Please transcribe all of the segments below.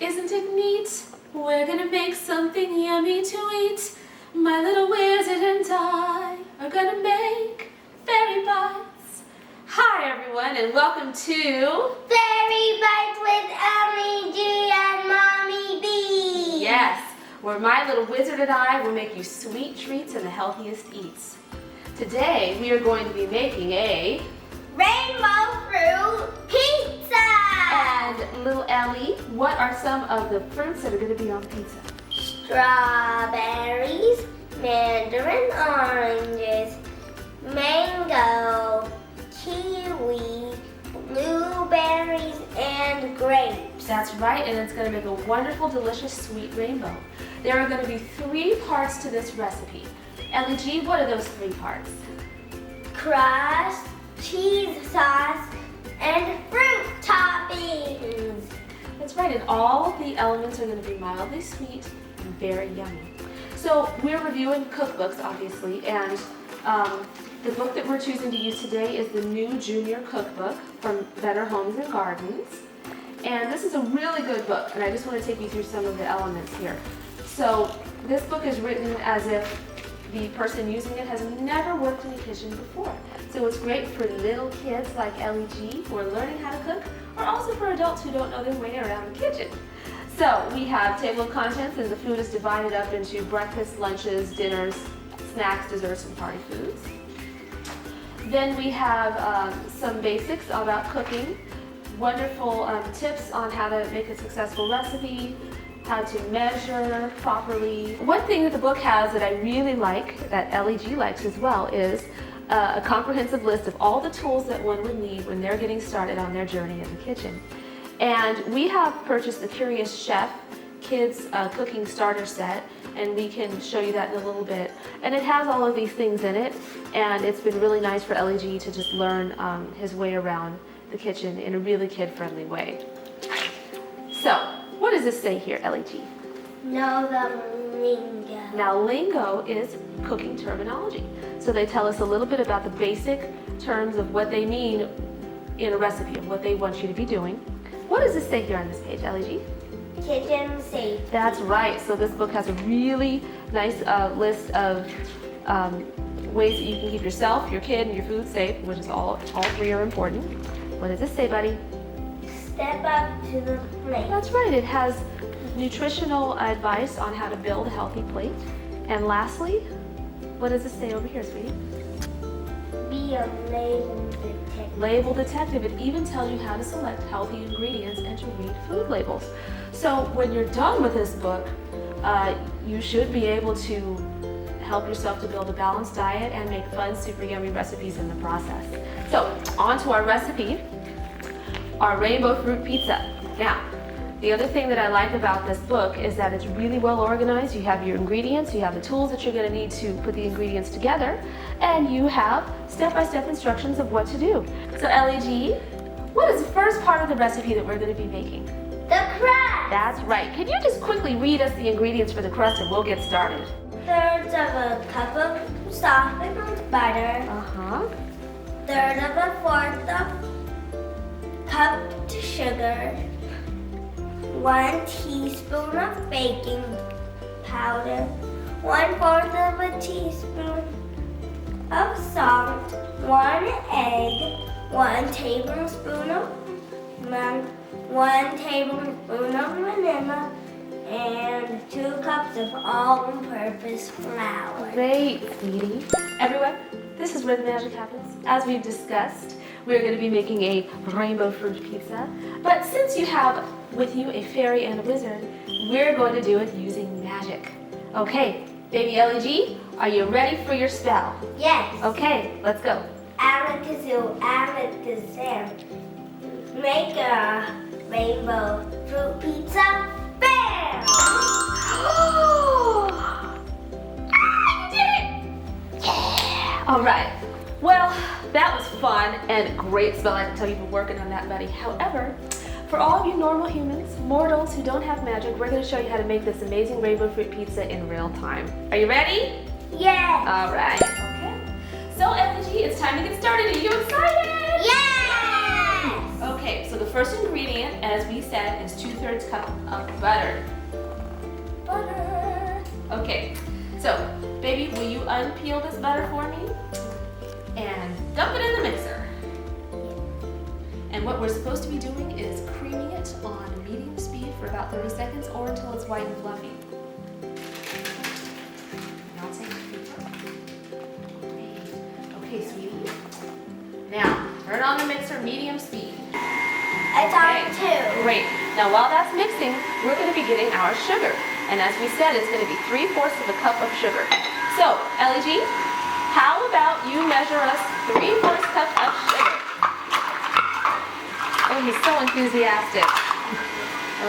Isn't it neat? We're gonna make something yummy to eat. My little wizard and I are gonna make Faeriebytes. Hi everyone, and welcome to Faeriebytes with Mommy G and Mommy B. Yes, where my little wizard and I will make you sweet treats and the healthiest eats. Today we are going to be making a rainbow fruit pizza. And little Ellie, what are some of the fruits that are going to be on pizza? Strawberries, mandarin oranges, mango, kiwi, blueberries, and grapes. That's right, and it's going to make a wonderful, delicious, sweet rainbow. There are going to be 3 parts to this recipe. Ellie G, what are those 3 parts? Crust, cheese sauce, and fruit toppings. That's right, and all the elements are going to be mildly sweet and very yummy. So we're reviewing cookbooks, obviously, and the book that we're choosing to use today is the new junior cookbook from Better Homes and Gardens. And this is a really good book, and I just want to take you through some of the elements here. So this book is written as if the person using it has never worked in a kitchen before. So it's great for little kids like Ellie G who are learning how to cook, or also for adults who don't know their way around the kitchen. So we have table of contents, and the food is divided up into breakfast, lunches, dinners, snacks, desserts, and party foods. Then we have some basics about cooking, wonderful tips on how to make a successful recipe, how to measure properly. One thing that the book has that I really like, that Ellie G likes as well, is a comprehensive list of all the tools that one would need when they're getting started on their journey in the kitchen. And we have purchased the Curious Chef Kids Cooking Starter Set, and we can show you that in a little bit. And it has all of these things in it, and it's been really nice for Ellie G to just learn his way around the kitchen in a really kid-friendly way. So, what does this say here, Ellie G? Know the lingo. Now, lingo is cooking terminology. So they tell us a little bit about the basic terms of what they mean in a recipe, of what they want you to be doing. What does this say here on this page, Ellie G? Kitchen safety. That's right. So this book has a really nice list of ways that you can keep yourself, your kid, and your food safe, which is all 3 are important. What does this say, buddy? Step up to the plate. That's right. It has nutritional advice on how to build a healthy plate. And lastly, what does it say over here, sweetie? Be a label detective. Label detective. It even tells you how to select healthy ingredients and to read food labels. So when you're done with this book, you should be able to help yourself to build a balanced diet and make fun, super yummy recipes in the process. So on to our recipe, our rainbow fruit pizza. Now, the other thing that I like about this book is that it's really well organized. You have your ingredients, you have the tools that you're going to need to put the ingredients together, and you have step-by-step instructions of what to do. So Ellie G, what is the first part of the recipe that we're going to be making? The crust. That's right. Can you just quickly read us the ingredients for the crust and we'll get started? 1/3 of a cup of softened butter. 1/3 of a 4th of cup sugar. 1 teaspoon of baking powder. 1/4 of a teaspoon of salt. 1 egg. 1 tablespoon of milk. 1 tablespoon of vanilla, and 2 cups of all-purpose flour. Great, sweetie. Everyone, this is where the magic happens. As we've discussed, we're going to be making a rainbow fruit pizza. But since you have with you a fairy and a wizard, we're going to do it using magic. Okay, baby Ellie G, are you ready for your spell? Yes. Okay, let's go. Alakazoo, alakazam. Make a rainbow fruit pizza. Bam! You did it! Yeah! All right. Well, that was fun and great spell. I can tell you've been working on that, buddy. However, for all of you normal humans, mortals who don't have magic, we're going to show you how to make this amazing rainbow fruit pizza in real time. Are you ready? Yes. All right. Okay. So, Ellie G, it's time to get started. Are you excited? Yes. Okay, so the first ingredient, as we said, is 2/3 cup of butter. Butter. Okay, so baby, will you unpeel this butter for me? And dump it in the mixer. And what we're supposed to be doing is creaming it on medium speed for about 30 seconds or until it's white and fluffy. Now take a paper. Great. Okay, sweetie. Now, turn on the mixer medium speed. It's on 2. Great. Now while that's mixing, we're going to be getting our sugar. And as we said, it's going to be 3/4 of a cup of sugar. So, Ellie G, how about you measure us 3/4 cup of sugar? Oh, he's so enthusiastic.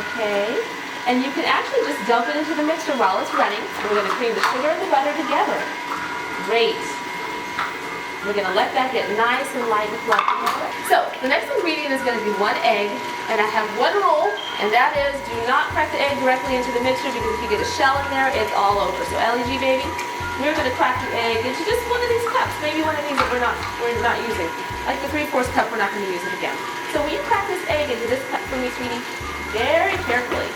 Okay. And you can actually just dump it into the mixer while it's running. We're going to cream the sugar and the butter together. Great. We're going to let that get nice and light and fluffy. So, the next ingredient is going to be 1 egg. And I have one rule, and that is do not crack the egg directly into the mixer because if you get a shell in there, it's all over. So, Ellie G, baby, we're going to crack the egg into just one of these cups. Maybe one of these that we're not using. Like the 3/4 cup, we're not going to use it again. So, will you crack this egg into this cup for me, sweetie? Very carefully.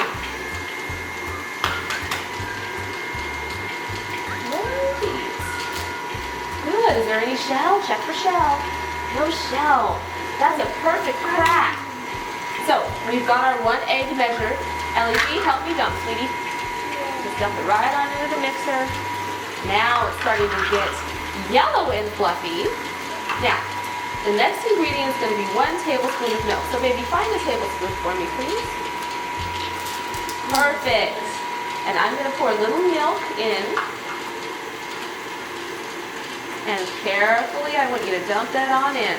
Good. Is there any shell? Check for shell. No shell. That's a perfect crack. So, we've got our 1 egg measured. Ellie G, help me dump, sweetie. Just dump it right on into the mixer. Now it's starting to get yellow and fluffy. Now, the next ingredient is going to be 1 tablespoon of milk. So, baby, find a tablespoon for me, please. Perfect. And I'm going to pour a little milk in. And carefully, I want you to dump that on in.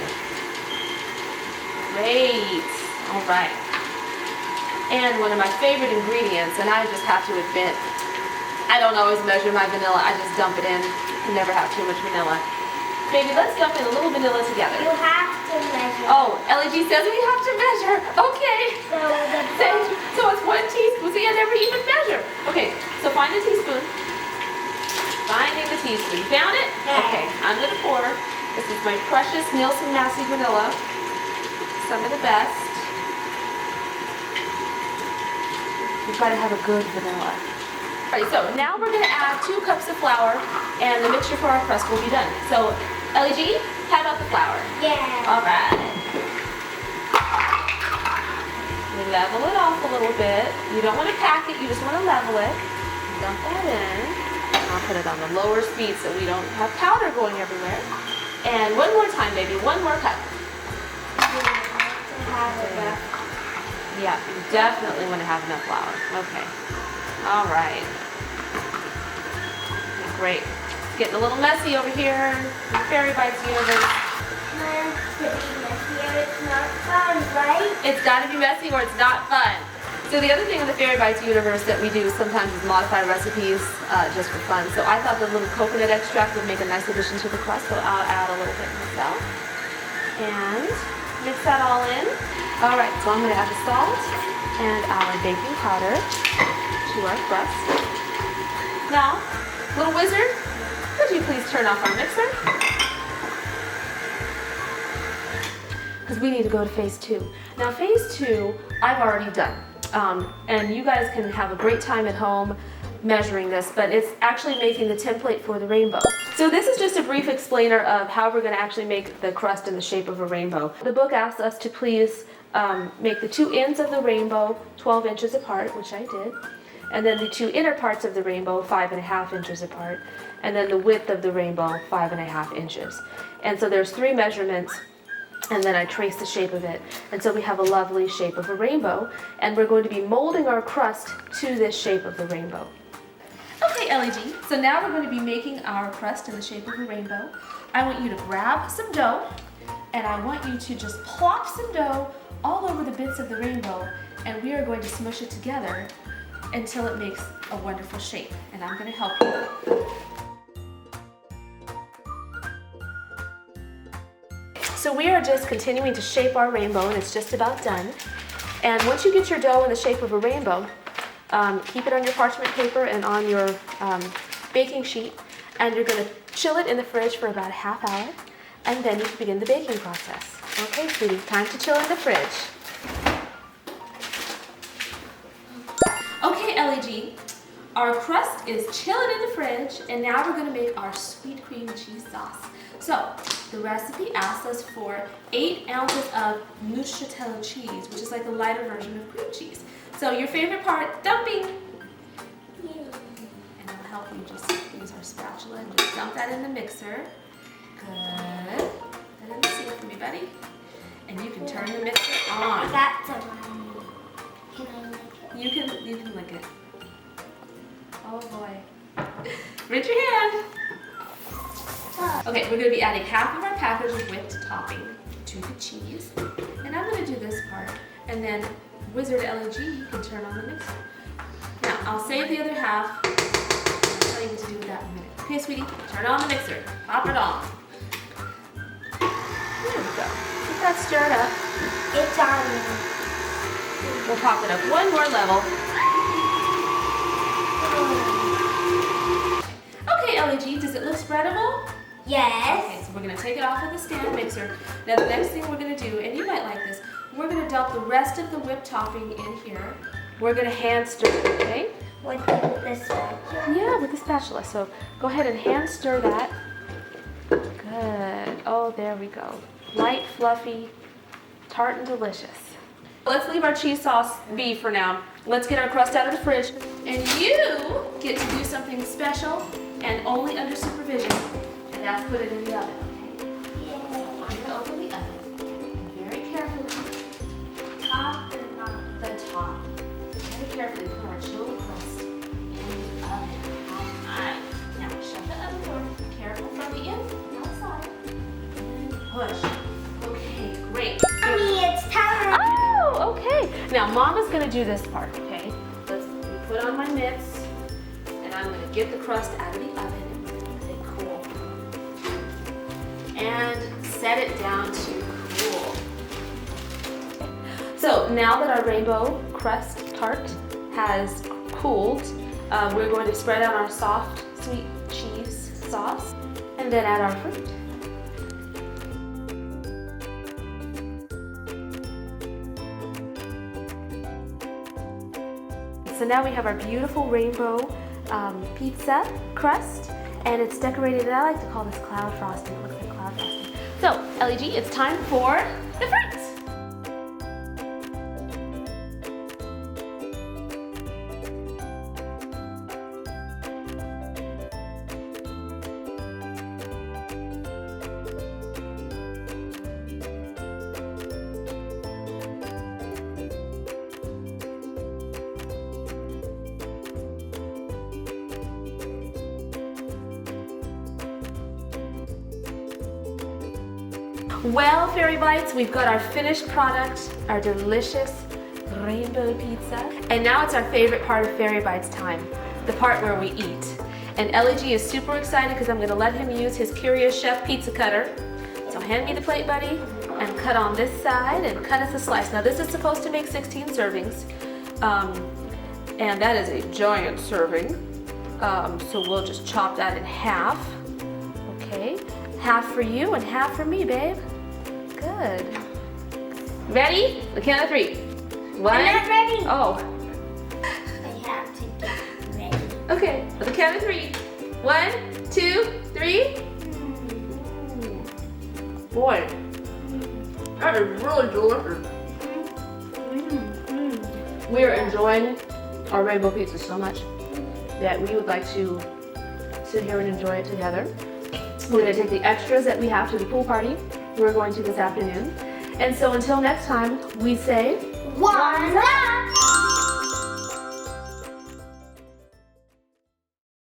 Great. All right. And one of my favorite ingredients, and I just have to admit, I don't always measure my vanilla. I just dump it in. You never have too much vanilla. Baby, let's dump in a little vanilla together. You have to measure. Oh, Ellie G says we have to measure. Okay. So it's 1 teaspoon. See, I never even measure. Okay, so find a teaspoon. Finding the teaspoon. Found it? Okay, I'm going to pour. This is my precious Nielsen Massey vanilla. Some of the best. You've got to have a good vanilla. All right, so now we're going to add 2 cups of flour, and the mixture for our crust will be done. So, Ellie G, how about the flour? Yeah. All right. We level it off a little bit. You don't want to pack it, you just want to level it. Dump that in. I'll put it on the lower speed so we don't have powder going everywhere. And one more time, baby. 1 more cup. Yeah, you definitely want to have enough flour. Okay. All right. Great. It's getting a little messy over here in Faeriebytes universe. It's not fun, right? It's got to be messy or it's not fun. So the other thing in the Faeriebytes universe that we do sometimes is modify recipes just for fun. So I thought the little coconut extract would make a nice addition to the crust, so I'll add a little bit myself. And mix that all in. All right, so I'm going to add the salt and our baking powder to our crust. Now, little wizard, would you please turn off our mixer? Because we need to go to phase 2. Now, phase 2, I've already done. And you guys can have a great time at home measuring this, but it's actually making the template for the rainbow. So this is just a brief explainer of how we're going to actually make the crust in the shape of a rainbow. The book asks us to please make the 2 ends of the rainbow 12 inches apart, which I did, and then the 2 inner parts of the rainbow 5.5 inches apart, and then the width of the rainbow 5.5 inches. And so there's 3 measurements. And then I trace the shape of it. And so we have a lovely shape of a rainbow. And we're going to be molding our crust to this shape of the rainbow. Okay, Ellie G, so now we're going to be making our crust in the shape of a rainbow. I want you to grab some dough, and I want you to just plop some dough all over the bits of the rainbow, and we are going to smush it together until it makes a wonderful shape. And I'm going to help you. So we are just continuing to shape our rainbow, and it's just about done. And once you get your dough in the shape of a rainbow, keep it on your parchment paper and on your baking sheet, and you're going to chill it in the fridge for about a half hour, and then you can begin the baking process. Okay, sweetie, time to chill in the fridge. our crust is chilling in the fridge, and now we're gonna make our sweet cream cheese sauce. So, the recipe asks us for 8 ounces of mozzarella cheese, which is like a lighter version of cream cheese. So your favorite part, dumping. And I'll help you just use our spatula and just dump that in the mixer. Good. Put it in the sink for me, buddy. And you can turn the mixer on. That's a one. Can I lick it? You can lick it. Oh boy. Raise your hand. Okay, we're going to be adding half of our package of whipped topping to the cheese. And I'm going to do this part. And then Wizard LG can turn on the mixer. Now, I'll save the other half. I'll tell you what to do with that in a minute. Okay, sweetie, turn on the mixer. Pop it on. There we go. Get that stirred up. It's on. We'll pop it up one more level. Okay, LG, does it look spreadable? Yes. Okay, so we're going to take it off of the stand mixer. Now the next thing we're going to do, and you might like this, we're going to dump the rest of the whipped topping in here. We're going to hand stir it, okay? With this spatula. Yeah, with the spatula. So go ahead and hand stir that. Good. Oh, there we go. Light, fluffy, tart and delicious. Let's leave our cheese sauce be for now. Let's get our crust out of the fridge. And you get to do something special and only under supervision. And that's put it in the oven, okay? Yeah. I'm going to open the oven. And very carefully, Top and bottom. the top. Very carefully put our chilled crust in the oven. Alright. Now shut the oven door. Careful from the outside. And push. Okay, great. Mommy, it's time. Oh, okay. Now Mama's gonna do this part, okay? Let's put on my mitts, and I'm gonna get the crust out of the oven and we're gonna say cool. And set it down to cool. So now that our rainbow crust tart has cooled, we're going to spread out our soft, sweet cheese sauce and then add our fruit. So now we have our beautiful rainbow pizza crust, and it's decorated, and I like to call this cloud frosting. It looks like cloud frosting. So, LEG, it's time for the fruits. Well, Faeriebytes, we've got our finished product, our delicious rainbow pizza. And now it's our favorite part of Faeriebytes time, the part where we eat. And LEG is super excited because I'm going to let him use his Curious Chef pizza cutter. So hand me the plate, buddy, and cut on this side and cut us a slice. Now this is supposed to make 16 servings, and that is a giant serving. So we'll just chop that in half. Okay, half for you and half for me, babe. Good. Ready? The count of 3. 1. I'm not ready. Oh. I have to get ready. Okay. The count of 3. 1, 2, 3. Boy, that is really delicious. We are enjoying our rainbow pizza so much that we would like to sit here and enjoy it together. We're going to take the extras that we have to the pool party. We're going to this afternoon. And so until next time, we say, One love.